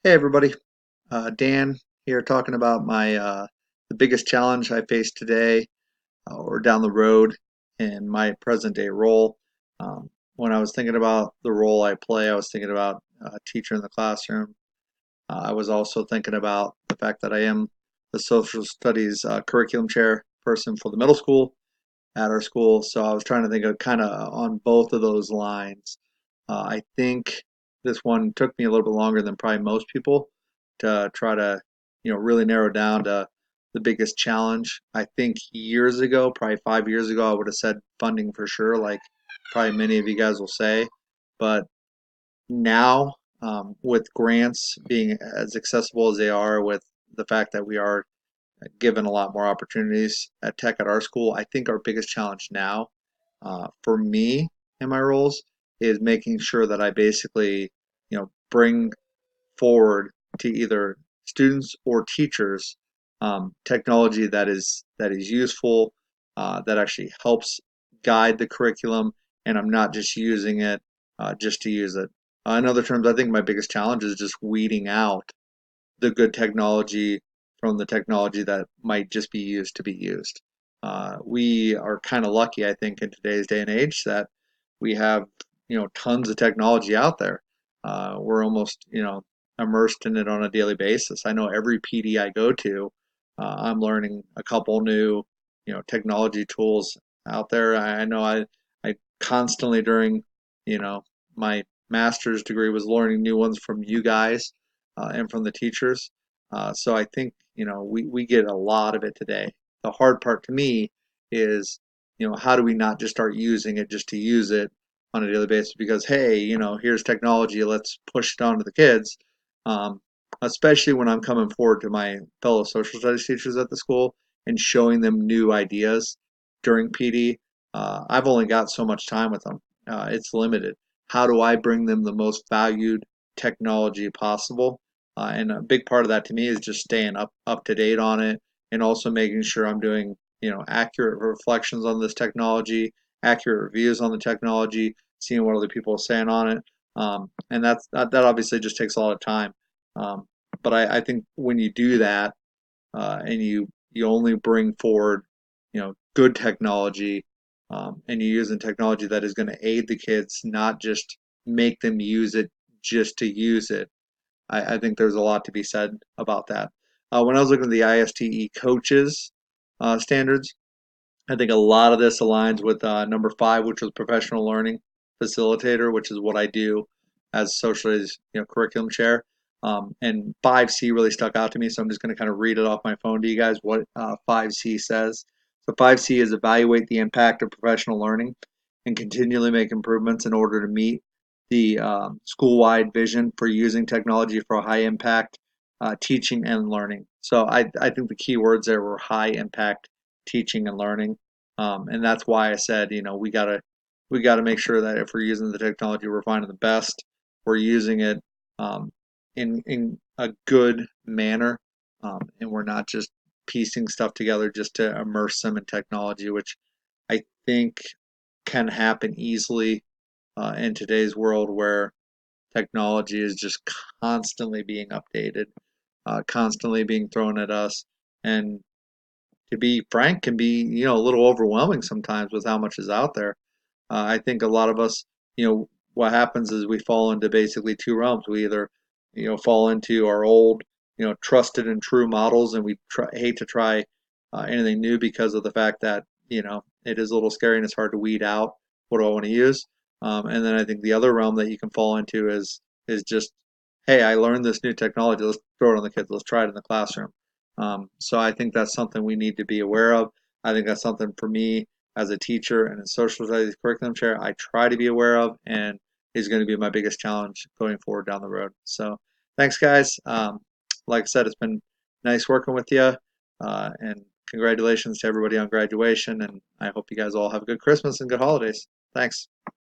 Hey everybody, Dan here talking about my the biggest challenge I faced today or down the road in my present day role. When I was thinking about the role I play, I was thinking about teacher in the classroom. I was also thinking about the fact that I am the social studies curriculum chair person for the middle school at our school. So I was trying to think of kind of on both of those lines. I think this one took me a little bit longer than probably most people to try to, really narrow down to the biggest challenge. I think years ago, probably 5 years ago, I would have said funding for sure, like probably many of you guys will say. But now, with grants being as accessible as they are, with the fact that we are given a lot more opportunities at tech at our school. I think our biggest challenge now, for me in my roles, is making sure that I basically, bring forward to either students or teachers technology that is useful, that actually helps guide the curriculum, and I'm not just using it just to use it. In other terms, I think my biggest challenge is just weeding out the good technology from the technology that might just be used to be used. We are kind of lucky, I think, in today's day and age that we have, tons of technology out there. We're almost, immersed in it on a daily basis. I know every PD I go to, I'm learning a couple new, technology tools out there. I know I constantly during, you know, my master's degree was learning new ones from you guys and from the teachers. So I think, we get a lot of it today. The hard part to me is, how do we not just start using it just to use it on a daily basis? Because, hey, here's technology, let's push it on to the kids. Um, Especially when I'm coming forward to my fellow social studies teachers at the school and showing them new ideas during PD. I've only got so much time with them. It's limited. How do I bring them the most valued technology possible? And a big part of that to me is just staying up to date on it, and also making sure I'm doing, accurate reflections on this technology, accurate reviews on the technology, seeing what other people are saying on it. And that obviously just takes a lot of time. Um, but I think when you do that, and you only bring forward, good technology, and you're using technology that is going to aid the kids, not just make them use it just to use it. I think there's a lot to be said about that. When I was looking at the ISTE coaches standards, I think a lot of this aligns with number 5, which was professional learning facilitator, which is what I do as social studies, curriculum chair. And 5C really stuck out to me, so I'm just going to kind of read it off my phone to you guys what 5C says. So 5C is evaluate the impact of professional learning and continually make improvements in order to meet the school-wide vision for using technology for high impact teaching and learning. So I think the key words there were high impact teaching and learning. And that's why I said, we gotta make sure that if we're using the technology, we're finding the best. We're using it um, in a good manner, and we're not just piecing stuff together just to immerse them in technology, which I think can happen easily in today's world where technology is just constantly being updated, constantly being thrown at us, and to be frank, can be, a little overwhelming sometimes with how much is out there. I think a lot of us, what happens is we fall into basically two realms. We either, fall into our old, trusted and true models, and we hate to try anything new because of the fact that, it is a little scary and it's hard to weed out what do I want to use. And then I think the other realm that you can fall into is just, hey, I learned this new technology. Let's throw it on the kids. Let's try it in the classroom. So I think that's something we need to be aware of. I think that's something for me as a teacher and a social studies curriculum chair, I try to be aware of, and is going to be my biggest challenge going forward down the road. So thanks, guys. Like I said, it's been nice working with you, and congratulations to everybody on graduation. And I hope you guys all have a good Christmas and good holidays. Thanks.